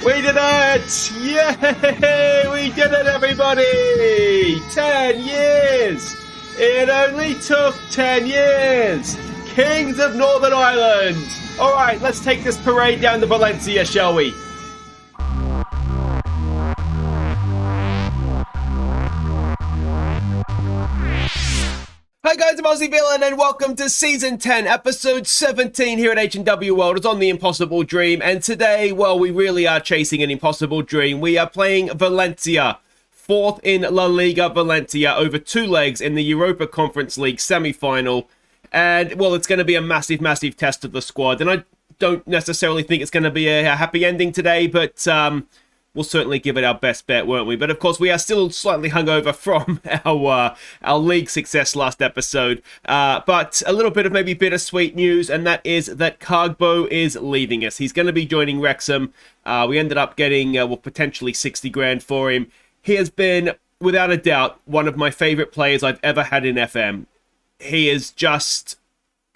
We did it! Yay! We did it, everybody! 10 years! It only took 10 years! Kings of Northern Ireland! Alright, let's take this parade down to Valencia, shall we? Hi guys, I'm Aussie Villain and welcome to Season 10, Episode 17 here at H&W Welders on The Impossible Dream. And today, well, we really are chasing an impossible dream. We are playing Valencia, 4th in La Liga Valencia, over 2 legs in the Europa Conference League semi-final. And, well, it's going to be a massive, massive test of the squad. And I don't necessarily think it's going to be a happy ending today, but we'll certainly give it our best bet, won't we? But of course, we are still slightly hungover from our league success last episode. But a little bit of maybe bittersweet news, and that is that Cargbo is leaving us. He's going to be joining Wrexham. We ended up getting, well, potentially 60 grand for him. He has been, without a doubt, one of my favorite players I've ever had in FM. He is just,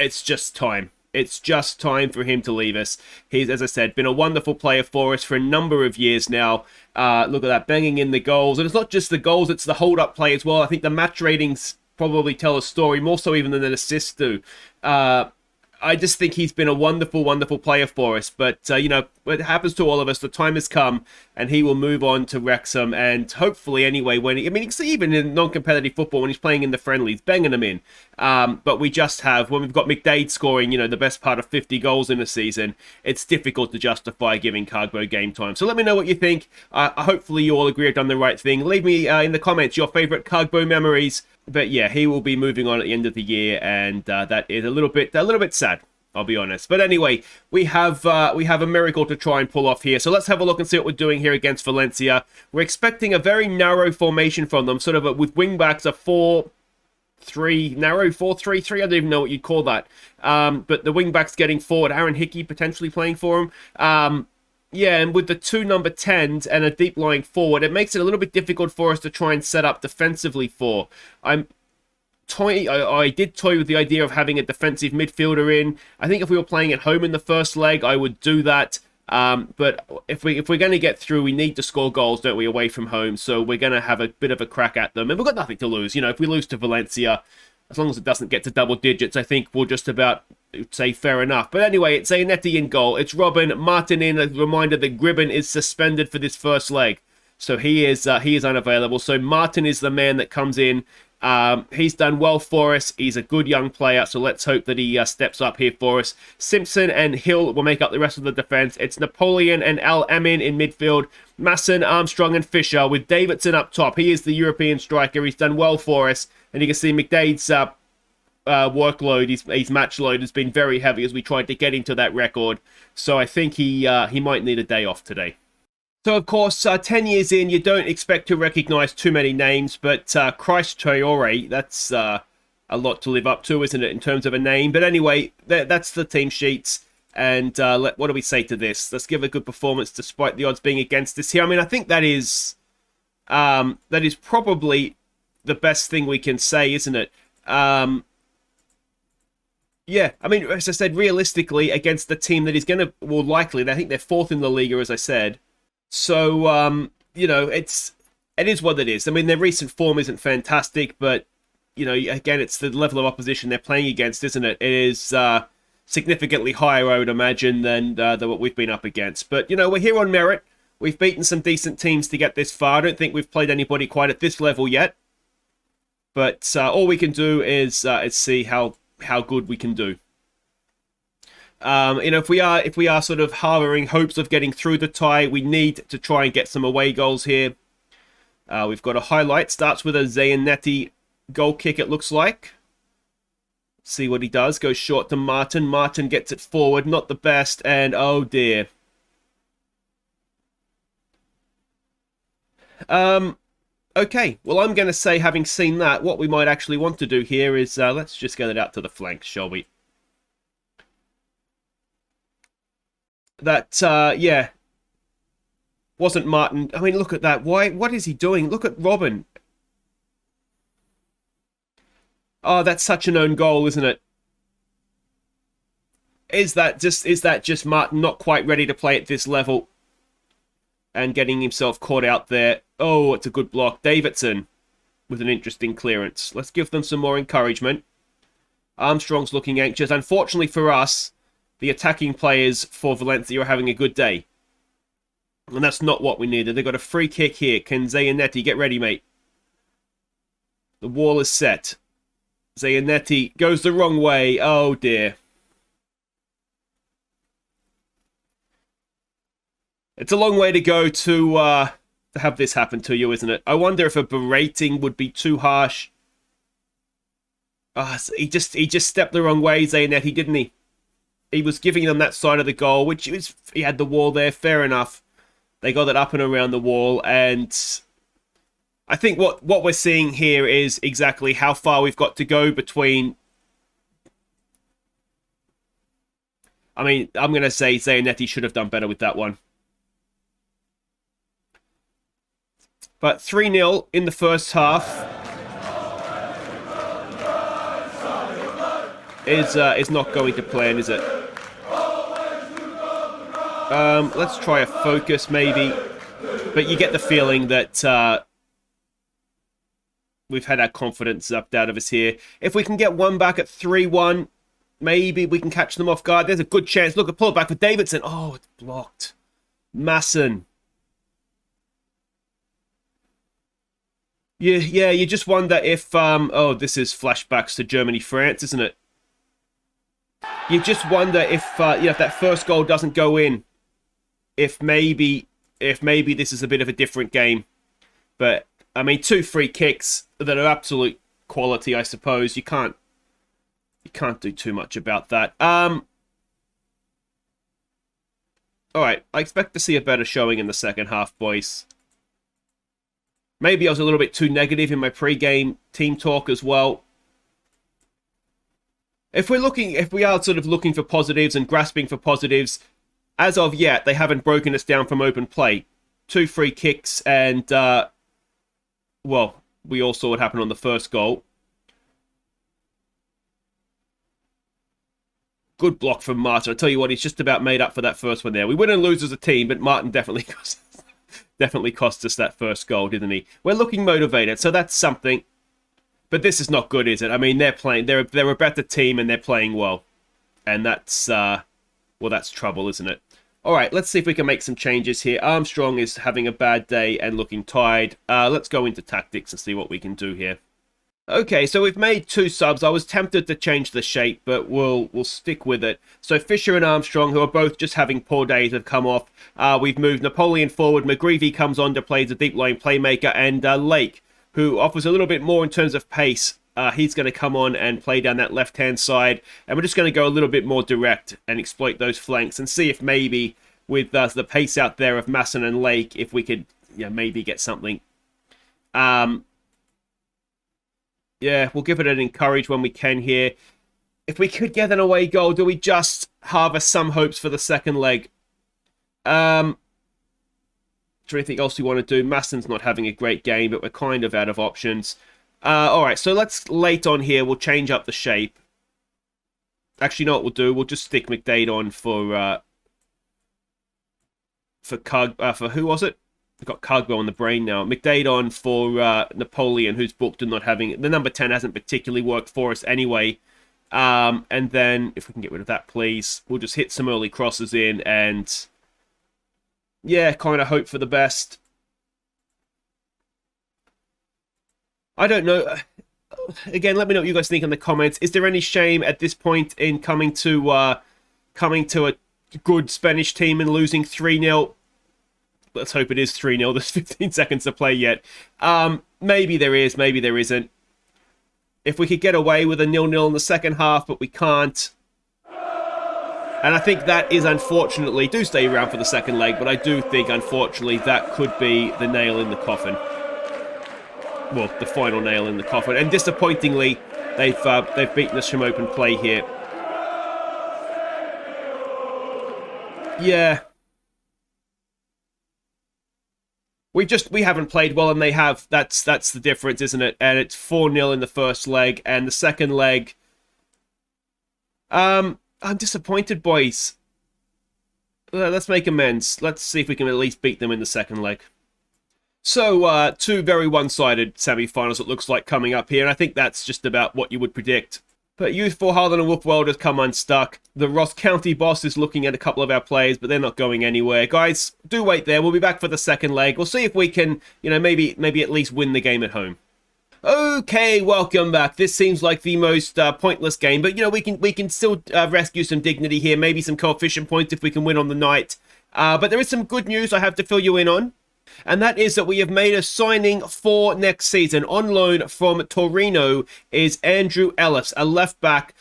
it's just time. It's just time for him to leave us. He's, as I said, been a wonderful player for us for a number of years now. Look at that, banging in the goals. And it's not just the goals, it's the hold-up play as well. I think the match ratings probably tell a story, more so even than the assists do. I just think he's been a wonderful, wonderful player for us. But, you know, it happens to all of us. The time has come, and he will move on to Wrexham. And hopefully, anyway, when I mean, even in non-competitive football, when he's playing in the friendlies, banging them in. But we just have, when we've got McDade scoring, you know, the best part of 50 goals in a season, it's difficult to justify giving Cargbo game time. So let me know what you think. Hopefully, you all agree I've done the right thing. Leave me in the comments your favourite Cargbo memories. But yeah, he will be moving on at the end of the year, and that is a little bit sad, I'll be honest. But anyway, we have a miracle to try and pull off here. So let's have a look and see what we're doing here against Valencia. We're expecting a very narrow formation from them, sort of with wing-backs, a 4-3, narrow 4-3-3, I don't even know what you'd call that. But the wing-backs getting forward, Aaron Hickey potentially playing for him. Yeah, and with the 2 number 10s and a deep lying forward, it makes it a little bit difficult for us to try and set up defensively for. I did toy with the idea of having a defensive midfielder in. I think if we were playing at home in the first leg, I would do that. But if we're going to get through, we need to score goals, don't we, away from home. So we're going to have a bit of a crack at them. And we've got nothing to lose. You know, if we lose to Valencia, as long as it doesn't get to double digits, I think we'll just about say fair enough. But anyway, it's Zanetti in goal. It's Robin. Martin in. A reminder that Gribben is suspended for this first leg. So he is unavailable. So Martin is the man that comes in. He's done well for us. He's a good young player, so let's hope that he steps up here for us. Simpson and Hill will make up the rest of the defense. It's Napoleon and Al Amin in midfield. Masson, Armstrong, and Fisher with Davidson up top. He is the European striker. He's done well for us, and you can see McDade's workload, his match load has been very heavy as we tried to get into that record. So I think he might need a day off today. So, of course, 10 years in, you don't expect to recognize too many names, but Christ Traore, that's a lot to live up to, isn't it, in terms of a name? But anyway, that's the team sheets. And what do we say to this? Let's give a good performance despite the odds being against us here. I mean, I think that is probably the best thing we can say, isn't it? Yeah, I mean, as I said, realistically, against the team that is going to, well, likely, I think they're 4th in the Liga, as I said. So, you know, it is what it is. I mean, their recent form isn't fantastic, but, you know, again, it's the level of opposition they're playing against, isn't it? It is significantly higher, I would imagine, than what we've been up against. But, you know, we're here on merit. We've beaten some decent teams to get this far. I don't think we've played anybody quite at this level yet. But all we can do is see how good we can do. You know, if we are sort of harboring hopes of getting through the tie, we need to try and get some away goals here. We've got a highlight. Starts with a Zanetti goal kick, it looks like. See what he does. Goes short to Martin. Martin gets it forward. Not the best. And oh dear. Okay, well, I'm going to say, having seen that, what we might actually want to do here is, let's just get it out to the flanks, shall we? That, yeah, wasn't Martin. I mean, look at that. What is he doing? Look at Robin. Oh, that's such an own goal, isn't it? Is that just Martin not quite ready to play at this level? and getting himself caught out there. Oh, it's a good block. Davidson with an interesting clearance. Let's give them some more encouragement. Armstrong's looking anxious. Unfortunately for us, the attacking players for Valencia are having a good day. And that's not what we needed. They've got a free kick here. Can Zayanetti get ready, mate? The wall is set. Zayanetti goes the wrong way. Oh, dear. It's a long way to go to have this happen to you, isn't it? I wonder if a berating would be too harsh. He just stepped the wrong way, Zayanetti, didn't he? He was giving them that side of the goal, which was, he had the wall there, fair enough. They got it up and around the wall, and I think what we're seeing here is exactly how far we've got to go between... I mean, I'm going to say Zayanetti should have done better with that one. But 3-0 in the first half is not going to plan, is it? Let's try a focus, maybe. But you get the feeling that we've had our confidence upped out of us here. If we can get one back at 3-1, maybe we can catch them off guard. There's a good chance. Look, a pull it back for Davidson. Oh, it's blocked. Masson. Yeah, you just wonder if, oh, this is flashbacks to Germany-France, isn't it? You just wonder if, if that first goal doesn't go in, if maybe this is a bit of a different game. But, I mean, 2 free kicks that are absolute quality, I suppose. You can't do too much about that. Alright, I expect to see a better showing in the second half, boys. Maybe I was a little bit too negative in my pre-game team talk as well. If we are sort of looking for positives and grasping for positives, as of yet, they haven't broken us down from open play. 2 free kicks and, well, we all saw what happened on the first goal. Good block from Martin. I tell you what, he's just about made up for that first one there. We win and lose as a team, but Martin definitely cost us that first goal, didn't he? We're looking motivated, so that's something. But this is not good, is it? I mean, they're a better team and they're playing well. And that's, well, that's trouble, isn't it? All right, let's see if we can make some changes here. Armstrong is having a bad day and looking tired. Let's go into tactics and see what we can do here. Okay, so we've made 2 subs. I was tempted to change the shape, but we'll stick with it. So Fisher and Armstrong, who are both just having poor days, have come off. We've moved Napoleon forward. McGreevy comes on to play as a deep line playmaker. And Lake, who offers a little bit more in terms of pace. He's going to come on and play down that left-hand side. And we're just going to go a little bit more direct and exploit those flanks and see if maybe with the pace out there of Masson and Lake, if we could maybe get something. Yeah, we'll give it an encourage when we can here. If we could get an away goal, do we just harvest some hopes for the second leg? Is there anything else we want to do? Masson's not having a great game, but we're kind of out of options. Alright, so let's late on here. We'll change up the shape. Actually, you know what we'll do? We'll just stick McDade on for who was it? I've got Cargo on the brain now. McDade on for Napoleon, who's booked and not having... The number 10 hasn't particularly worked for us anyway. And then, if we can get rid of that, please. We'll just hit some early crosses in and... Yeah, kind of hope for the best. I don't know. Again, let me know what you guys think in the comments. Is there any shame at this point in coming to a good Spanish team and losing 3-0? Let's hope it is 3-0. There's 15 seconds to play yet. Maybe there is, maybe there isn't. If we could get away with a 0-0 in the second half, but we can't. And I think that is, unfortunately, do stay around for the second leg, but I do think, unfortunately, that could be the nail in the coffin. Well, the final nail in the coffin. And disappointingly, they've beaten us from open play here. Yeah. We haven't played well, and they have. That's the difference, isn't it? And it's 4-0 in the first leg, and the second leg... I'm disappointed, boys. let's make amends. Let's see if we can at least beat them in the second leg. So, two very one-sided semi-finals it looks like coming up here, and I think that's just about what you would predict. But Youthful Harlan and Wolf Welders come unstuck. The Ross County boss is looking at a couple of our players, but they're not going anywhere. Guys, do wait there. We'll be back for the second leg. We'll see if we can, maybe at least win the game at home. Okay, welcome back. This seems like the most pointless game, but we can still rescue some dignity here, maybe some coefficient points if we can win on the night. But there is some good news I have to fill you in on, and that is that we have made a signing for next season. On loan from Torino is Andrew Ellis, a left back.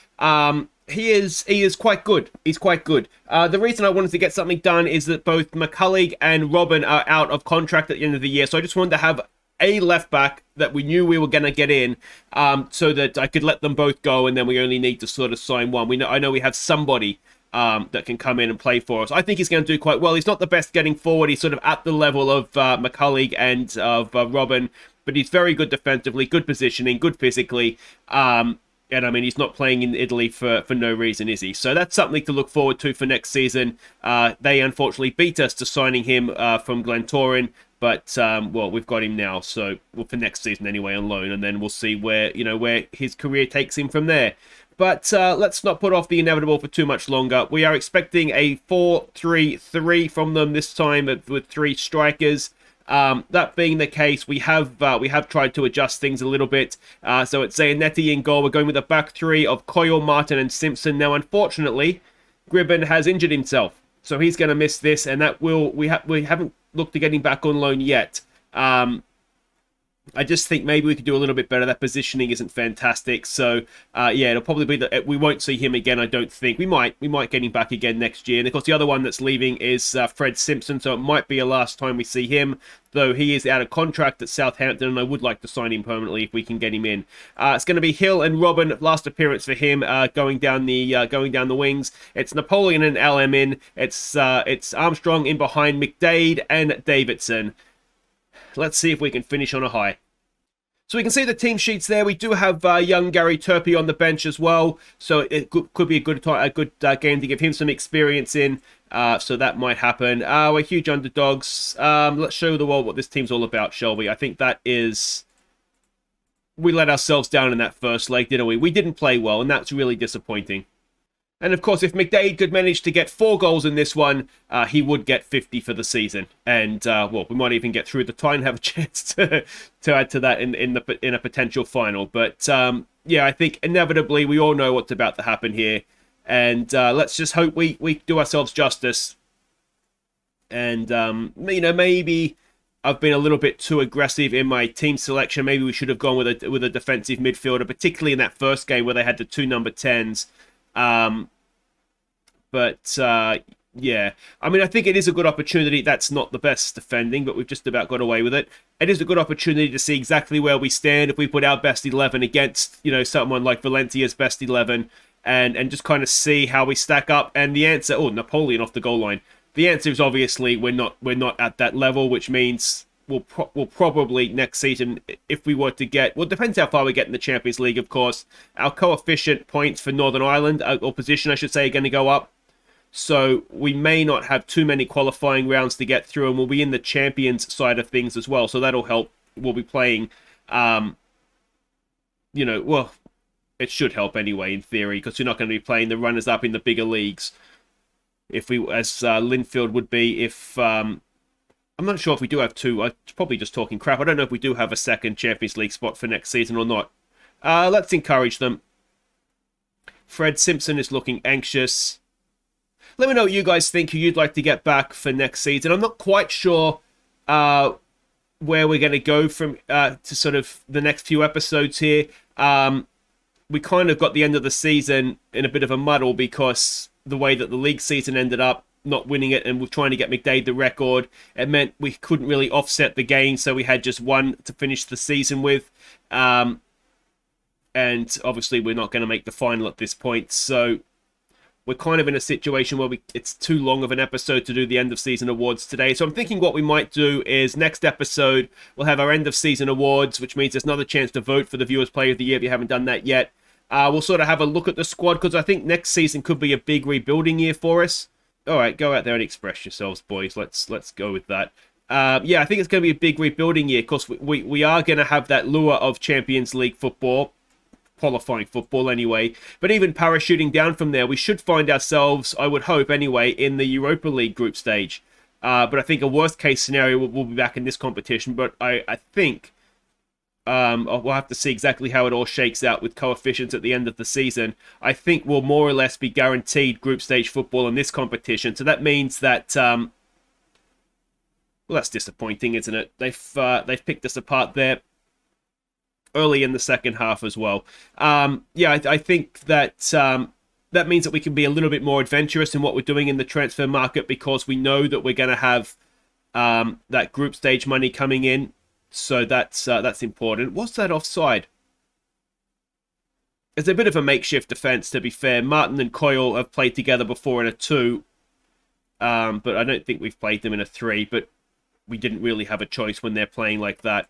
He is quite good. He's quite good. The reason I wanted to get something done is that both McCullough and Robin are out of contract at the end of the year, so I just wanted to have a left back that we knew we were going to get in, so that I could let them both go, and then we only need to sort of sign one. I know we have somebody that can come in and play for us. I think he's going to do quite well. He's not the best getting forward. He's sort of at the level of McCullough and of Robin, but he's very good defensively, good positioning, good physically. And I mean, he's not playing in Italy for no reason, is he? So that's something to look forward to for next season. They unfortunately beat us to signing him from Glentoran. But, well, we've got him now, so for next season anyway on loan, and then we'll see where his career takes him from there. But let's not put off the inevitable for too much longer. We are expecting a 4-3-3 from them this time with three strikers. That being the case, we have tried to adjust things a little bit. So it's Zanetti in goal. We're going with a back three of Coyle, Martin, and Simpson. Now, unfortunately, Gribben has injured himself, so he's going to miss this, and that we haven't looked to getting back on loan yet. I just think maybe we could do a little bit better. That positioning isn't fantastic. So, yeah, it'll probably be that we won't see him again, I don't think. We might get him back again next year. And, of course, the other one that's leaving is Fred Simpson, so it might be a last time we see him, though he is out of contract at Southampton, and I would like to sign him permanently if we can get him in. It's going to be Hill and Robin, last appearance for him, going down the wings. It's Napoleon and LM in. It's Armstrong in behind McDade and Davidson. Let's see if we can finish on a high. So we can see the team sheets there. We do have young Gary Turpie on the bench as well. So it could be a good game to give him some experience in. So that might happen. We're huge underdogs. Let's show the world what this team's all about, shall we? I think that is... We let ourselves down in that first leg, didn't we? We didn't play well, and that's really disappointing. And of course, if McDade could manage to get 4 goals in this one, he would get 50 for the season. And, well, we might even get through the tie and have a chance to add to that in a potential final. But, yeah, I think inevitably we all know what's about to happen here. And let's just hope we do ourselves justice. And, maybe I've been a little bit too aggressive in my team selection. Maybe we should have gone with a defensive midfielder, particularly in that first game where they had the 2 number 10s. Yeah, I mean, I think it is a good opportunity. That's not the best defending, but we've just about got away with it. It is a good opportunity to see exactly where we stand if we put our best 11 against, someone like Valencia's best 11 and just kind of see how we stack up. And the answer, Napoleon off the goal line. The answer is obviously we're not at that level, which means we'll probably next season, if we were to get... Well, it depends how far we get in the Champions League, of course. Our coefficient points for Northern Ireland, or position, I should say, are going to go up. So we may not have too many qualifying rounds to get through, and we'll be in the Champions side of things as well. So that'll help. We'll be playing, well, it should help anyway, in theory, because you're not going to be playing the runners-up in the bigger leagues. As Linfield would be if... I'm not sure if we do have 2. I'm probably just talking crap. I don't know if we do have a second Champions League spot for next season or not. Let's encourage them. Fred Simpson is looking anxious. Let me know what you guys think, who you'd like to get back for next season. I'm not quite sure where we're going to go from to sort of the next few episodes here. We kind of got the end of the season in a bit of a muddle because the way that the league season ended up, not winning it, and we're trying to get McDade the record. It meant we couldn't really offset the gain, so we had just 1 to finish the season with. And obviously we're not going to make the final at this point, so we're kind of in a situation where it's too long of an episode to do the end of season awards today. So I'm thinking what we might do is next episode we'll have our end of season awards, which means there's another chance to vote for the Viewers Player of the Year if you haven't done that yet. We'll sort of have a look at the squad, because I think next season could be a big rebuilding year for us. All right, go out there and express yourselves, boys. Let's go with that. Yeah, I think it's going to be a big rebuilding year. Of course, we are going to have that lure of Champions League football, qualifying football anyway. But even parachuting down from there, we should find ourselves, I would hope anyway, in the Europa League group stage. But I think a worst case scenario we'll be back in this competition. But I think we'll have to see exactly how it all shakes out with coefficients at the end of the season. I think we'll more or less be guaranteed group stage football in this competition. So that means that, well, that's disappointing, isn't it? They've picked us apart there early in the second half as well. Yeah, I think that that means that we can be a little bit more adventurous in what we're doing in the transfer market, because we know that we're going to have that group stage money coming in. So that's important. What's that offside? It's a bit of a makeshift defense, to be fair. Martin and Coyle have played together before in a 2, but I don't think we've played them in a 3. But we didn't really have a choice when they're playing like that.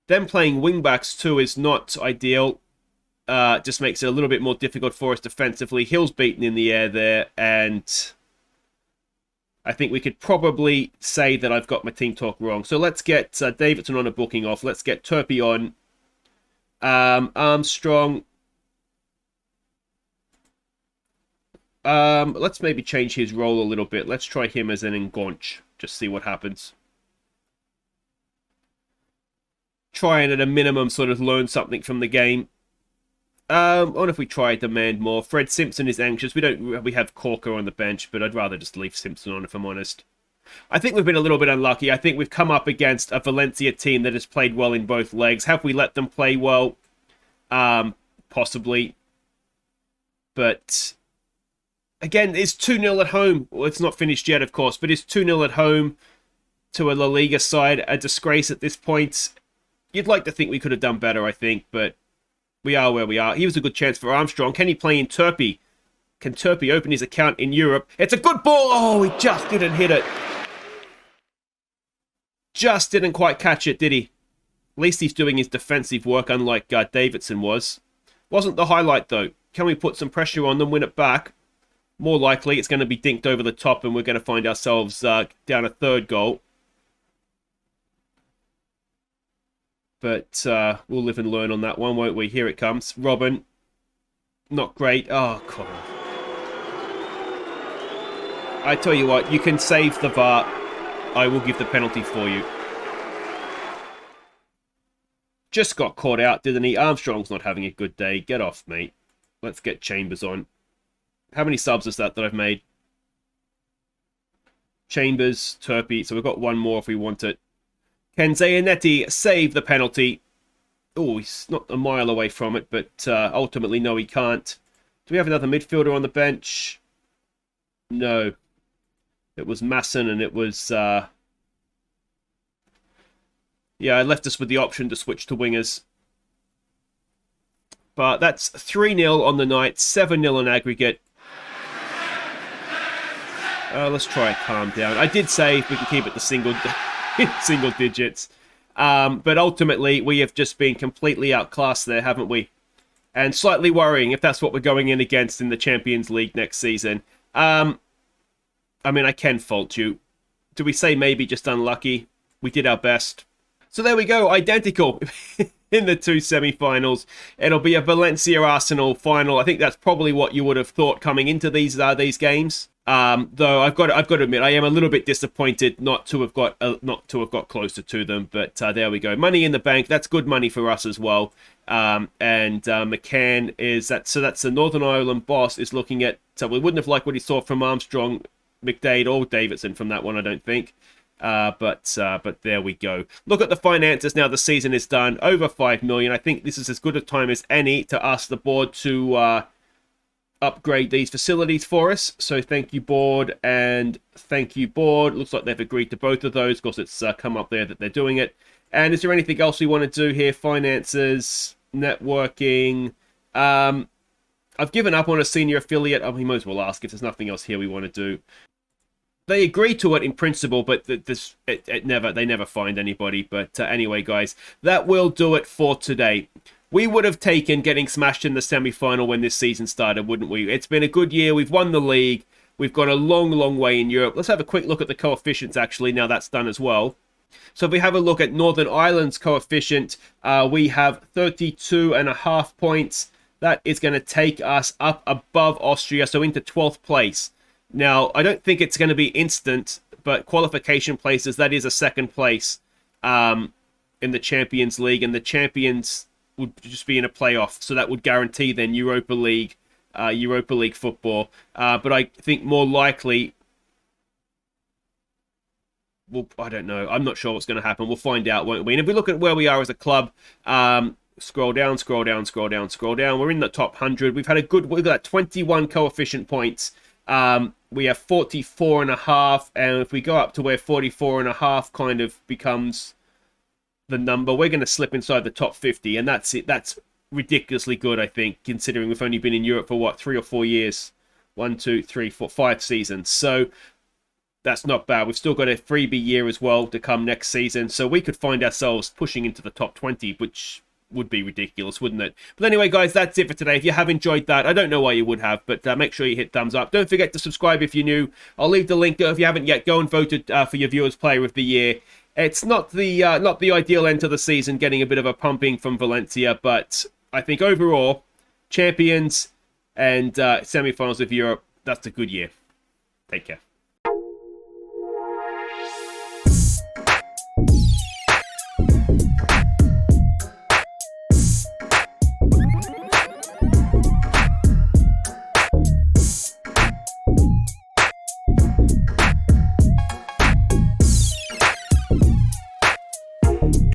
Them playing wingbacks too is not ideal. Just makes it a little bit more difficult for us defensively. Hill's beaten in the air there, and I think we could probably say that I've got my team talk wrong. So let's get Davidson on a booking off. Let's get Turpey on. Armstrong. Let's maybe change his role a little bit. Let's try him as an Engonch. Just see what happens. Try and at a minimum sort of learn something from the game. I wonder if we try demand more. Fred Simpson is anxious. We have Corker on the bench, but I'd rather just leave Simpson on if I'm honest. I think we've been a little bit unlucky. I think we've come up against a Valencia team that has played well in both legs. Have we let them play well? Possibly. But again, it's 2-0 at home. Well, it's not finished yet, of course, but it's 2-0 at home to a La Liga side. A disgrace at this point. You'd like to think we could have done better, I think, but we are where we are. He was a good chance for Armstrong. Can he play in Turpey? Can Turpey open his account in Europe? It's a good ball! Oh, he just didn't hit it. Just didn't quite catch it, did he? At least he's doing his defensive work, unlike Davidson was. Wasn't the highlight, though. Can we put some pressure on them, win it back? More likely, it's going to be dinked over the top, and we're going to find ourselves down a third goal. But we'll live and learn on that one, won't we? Here it comes. Robin. Not great. Oh, come on. I tell you what, you can save the VAR. I will give the penalty for you. Just got caught out, didn't he? Armstrong's not having a good day. Get off, mate. Let's get Chambers on. How many subs is that I've made? Chambers, Turpey. So we've got one more if we want it. Can Zanetti save the penalty? Oh, he's not a mile away from it, but ultimately, no, he can't. Do we have another midfielder on the bench? No. It was Masson, and it was... yeah, I left us with the option to switch to wingers. But that's 3-0 on the night, 7-0 in aggregate. Let's try and calm down. I did say if we can keep it to single digits. But ultimately, we have just been completely outclassed there, haven't we? And slightly worrying if that's what we're going in against in the Champions League next season. I mean, I can fault you. Do we say maybe just unlucky? We did our best. So there we go, identical in the 2 semi-finals. It'll be a Valencia-Arsenal final. I think that's probably what you would have thought coming into these games. Though I've got to admit, I am a little bit disappointed not to have got closer to them. But there we go, money in the bank. That's good money for us as well. And McCann is that. So that's the Northern Ireland boss is looking at. So we wouldn't have liked what he saw from Armstrong, McDade, or Davidson from that one, I don't think. But there we go. Look at the finances now. The season is done. Over 5 million. I think this is as good a time as any to ask the board to upgrade these facilities for us. So thank you, board, and thank you, board. Looks like they've agreed to both of those. Of course, it's come up there that they're doing it. And is there anything else we want to do here? Finances, networking. I've given up on a senior affiliate. We might as well ask if there's nothing else here we want to do. They agree to it in principle, but they never find anybody. But anyway, guys, that will do it for today. we would have taken getting smashed in the semi-final when this season started, wouldn't we? It's been a good year. We've won the league. We've gone a long, long way in Europe. Let's have a quick look at the coefficients, actually, now that's done as well. So if we have a look at Northern Ireland's coefficient, we have 32.5 points. That is going to take us up above Austria, so into 12th place. Now, I don't think it's going to be instant, but qualification places, that is a second place in the Champions League, and the champions would just be in a playoff, so that would guarantee then Europa League football. But I think more likely, well, I don't know. I'm not sure what's going to happen. We'll find out, won't we? And if we look at where we are as a club, scroll down, scroll down, scroll down, scroll down. We're in the top 100. We've got 21 coefficient points. We have 44.5, and if we go up to where 44.5 kind of becomes the number, we're going to slip inside the top 50, and that's it. That's ridiculously good, I think, considering we've only been in Europe for, 3 or 4 years? 1, 2, 3, 4, 5 seasons. So that's not bad. We've still got a freebie year as well to come next season, so we could find ourselves pushing into the top 20, which would be ridiculous, wouldn't it? But anyway, guys, that's it for today. If you have enjoyed that, I don't know why you would have, but make sure you hit thumbs up. Don't forget to subscribe if you're new. I'll leave the link if you haven't yet. Go and vote for your viewers' player of the year. It's not the ideal end to the season, getting a bit of a pumping from Valencia, but I think overall, champions and semi-finals of Europe, that's a good year. Take care.